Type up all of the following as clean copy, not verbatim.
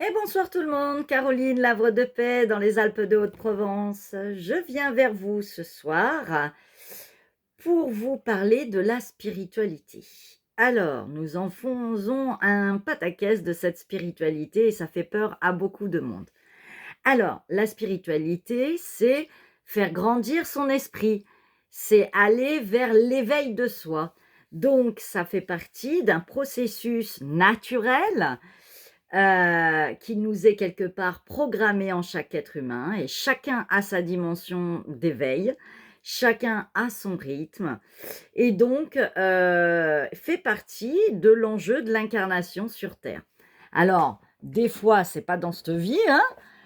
Et bonsoir tout le monde, Caroline, Lavre de Paix dans les Alpes de Haute-Provence. Je viens vers vous ce soir pour vous parler de la spiritualité. Alors, nous en faisons un pataquès de cette spiritualité et ça fait peur à beaucoup de monde. Alors, la spiritualité, c'est faire grandir son esprit, c'est aller vers l'éveil de soi. Donc, ça fait partie d'un processus naturel qui nous est quelque part programmé en chaque être humain et chacun a sa dimension d'éveil, chacun a son rythme et donc fait partie de l'enjeu de l'incarnation sur Terre. Alors, des fois, c'est pas dans cette vie, hein,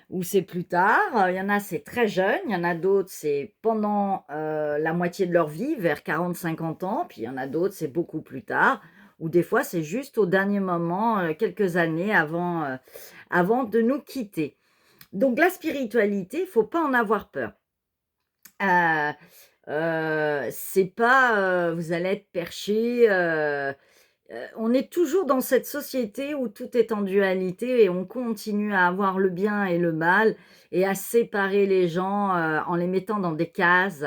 ou c'est plus tard. Il y en a, c'est très jeune. Il y en a d'autres, c'est pendant la moitié de leur vie, vers 40-50 ans. Puis il y en a d'autres, c'est beaucoup plus tard. Ou des fois, c'est juste au dernier moment, quelques années avant de nous quitter. Donc la spiritualité, il faut pas en avoir peur. Euh, c'est pas, vous allez être perché. On est toujours dans cette société où tout est en dualité et on continue à avoir le bien et le mal et à séparer les gens en les mettant dans des cases,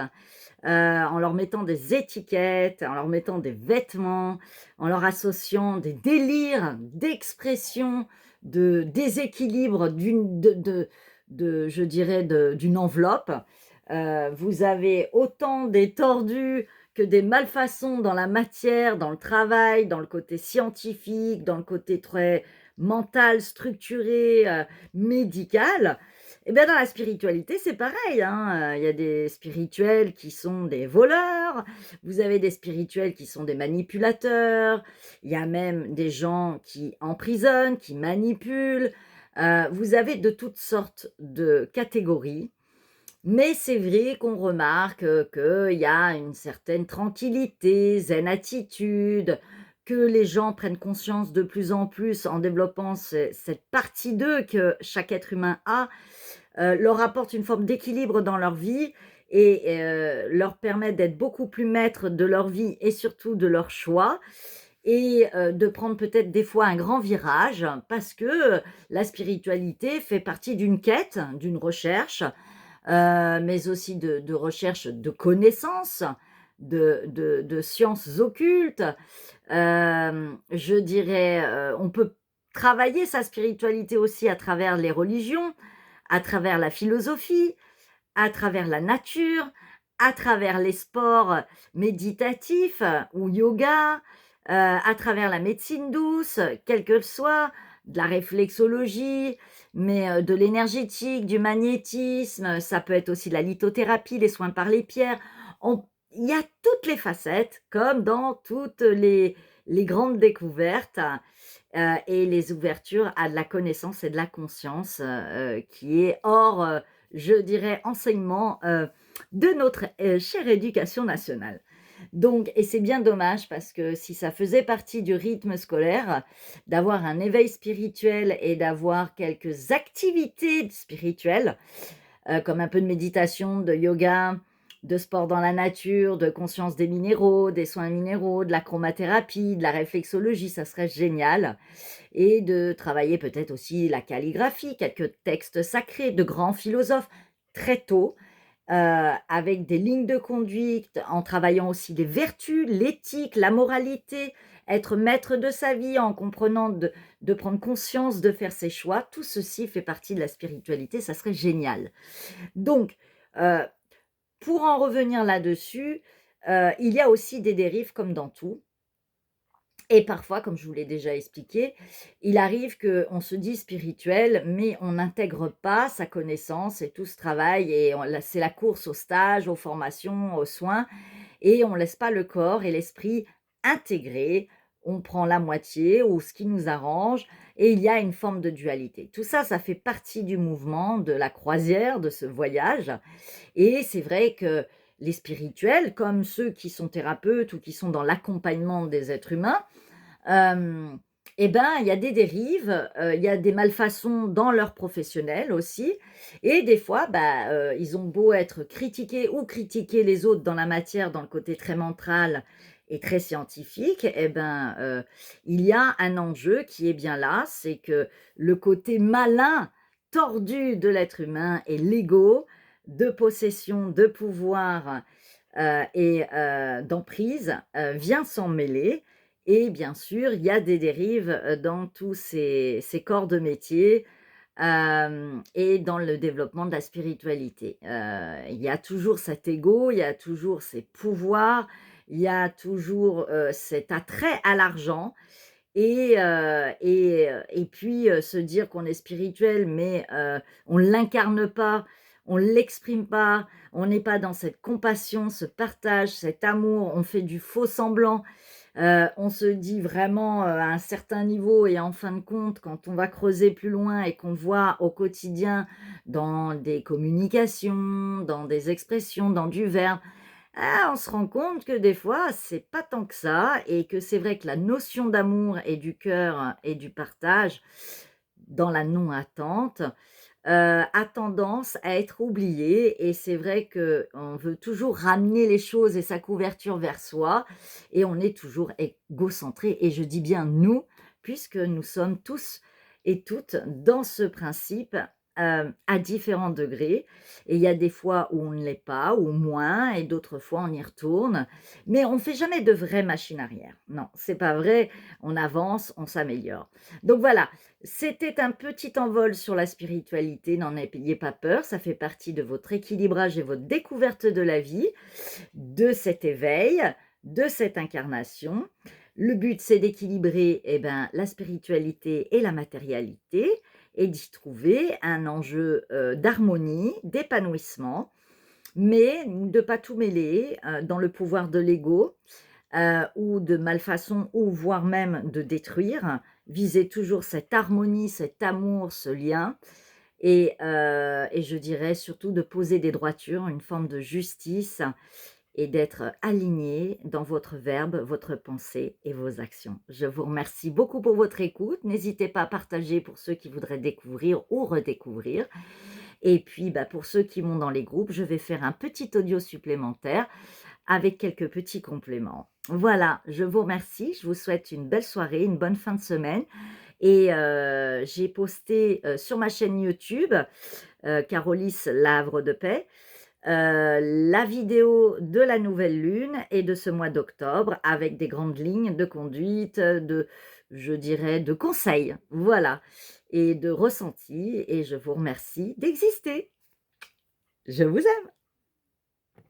en leur mettant des étiquettes, en leur mettant des vêtements, en leur associant des délires d'expression, de déséquilibre je dirais, d'une enveloppe. Vous avez autant des tordus que des malfaçons dans la matière, dans le travail, dans le côté scientifique, dans le côté très mental, structuré, médical. Et bien dans la spiritualité, c'est pareil, hein. Il y a des spirituels qui sont des voleurs, vous avez des spirituels qui sont des manipulateurs, il y a même des gens qui emprisonnent, qui manipulent. Vous avez de toutes sortes de catégories. Mais c'est vrai qu'on remarque qu'il y a une certaine tranquillité, zen attitude, que les gens prennent conscience de plus en plus en développant cette partie d'eux que chaque être humain a, leur apporte une forme d'équilibre dans leur vie et leur permet d'être beaucoup plus maîtres de leur vie et surtout de leurs choix et de prendre peut-être des fois un grand virage parce que la spiritualité fait partie d'une quête, d'une recherche, mais aussi de recherche de connaissances, de sciences occultes. Je dirais, on peut travailler sa spiritualité aussi à travers les religions, à travers la philosophie, à travers la nature, à travers les sports méditatifs ou yoga, à travers la médecine douce, quelle que soit, de la réflexologie, mais de l'énergétique, du magnétisme, ça peut être aussi de la lithothérapie, les soins par les pierres. Il y a toutes les facettes, comme dans toutes les grandes découvertes et les ouvertures à de la connaissance et de la conscience qui est hors, je dirais, enseignement de notre chère éducation nationale. Donc, et c'est bien dommage parce que si ça faisait partie du rythme scolaire, d'avoir un éveil spirituel et d'avoir quelques activités spirituelles, comme un peu de méditation, de yoga, de sport dans la nature, de conscience des minéraux, des soins minéraux, de la chromathérapie, de la réflexologie, ça serait génial. Et de travailler peut-être aussi la calligraphie, quelques textes sacrés de grands philosophes très tôt, avec des lignes de conduite, en travaillant aussi les vertus, l'éthique, la moralité, être maître de sa vie en comprenant de prendre conscience de faire ses choix. Tout ceci fait partie de la spiritualité, ça serait génial. Donc, pour en revenir là-dessus, il y a aussi des dérives comme dans tout. Et parfois, comme je vous l'ai déjà expliqué, il arrive qu'on se dit spirituel, mais on n'intègre pas sa connaissance et tout ce travail. Et c'est la course au stage, aux formations, aux soins. Et on ne laisse pas le corps et l'esprit intégrer. On prend la moitié ou ce qui nous arrange. Et il y a une forme de dualité. Tout ça, ça fait partie du mouvement, de la croisière, de ce voyage. Et c'est vrai que les spirituels, comme ceux qui sont thérapeutes ou qui sont dans l'accompagnement des êtres humains, Hem et ben, il y a des dérives, il y a des malfaçons dans leur professionnel aussi et des fois, bah, ils ont beau être critiqués ou critiquer les autres dans la matière, dans le côté très mental et très scientifique, eh ben, il y a un enjeu qui est bien là, c'est que le côté malin, tordu de l'être humain et l'ego de possession, de pouvoir, d'emprise, vient s'en mêler et bien sûr, il y a des dérives, dans tous ces corps de métier, et dans le développement de la spiritualité. Il y a toujours cet ego, il y a toujours ces pouvoirs, il y a toujours, cet attrait à l'argent et puis, se dire qu'on est spirituel, mais on ne l'incarne pas, on ne l'exprime pas, on n'est pas dans cette compassion, ce partage, cet amour, on fait du faux semblant. On se dit vraiment, à un certain niveau et en fin de compte, quand on va creuser plus loin et qu'on voit au quotidien dans des communications, dans des expressions, dans du verbe, on se rend compte que des fois, c'est pas tant que ça et que c'est vrai que la notion d'amour et du cœur et du partage dans la non-attente, a tendance à être oubliée et c'est vrai qu'on veut toujours ramener les choses et sa couverture vers soi et on est toujours égocentré et je dis bien «nous» puisque nous sommes tous et toutes dans ce principe, à différents degrés et il y a des fois où on ne l'est pas ou moins et d'autres fois on y retourne, mais on ne fait jamais de vraie machine arrière. Non, c'est pas vrai, on avance, on s'améliore. Donc voilà, c'était un petit envol sur la spiritualité, n'en ayez pas peur, ça fait partie de votre équilibrage et votre découverte de la vie, de cet éveil, de cette incarnation. Le but, c'est d'équilibrer ben, la spiritualité et la matérialité et d'y trouver un enjeu d'harmonie, d'épanouissement, mais de pas tout mêler dans le pouvoir de l'ego ou de malfaçon ou voire même de détruire. Viser toujours cette harmonie, cet amour, ce lien et je dirais surtout de poser des droitures, une forme de justice et d'être aligné dans votre verbe, votre pensée et vos actions. Je vous remercie beaucoup pour votre écoute. N'hésitez pas à partager pour ceux qui voudraient découvrir ou redécouvrir. Et puis, bah, pour ceux qui vont dans les groupes, je vais faire un petit audio supplémentaire avec quelques petits compléments. Voilà, je vous remercie. Je vous souhaite une belle soirée, une bonne fin de semaine. Et j'ai posté sur ma chaîne YouTube, Carolis Lavre de Paix, la vidéo de la nouvelle lune et de ce mois d'octobre avec des grandes lignes de conduite, je dirais, de conseils, voilà, et de ressentis. Et je vous remercie d'exister. Je vous aime.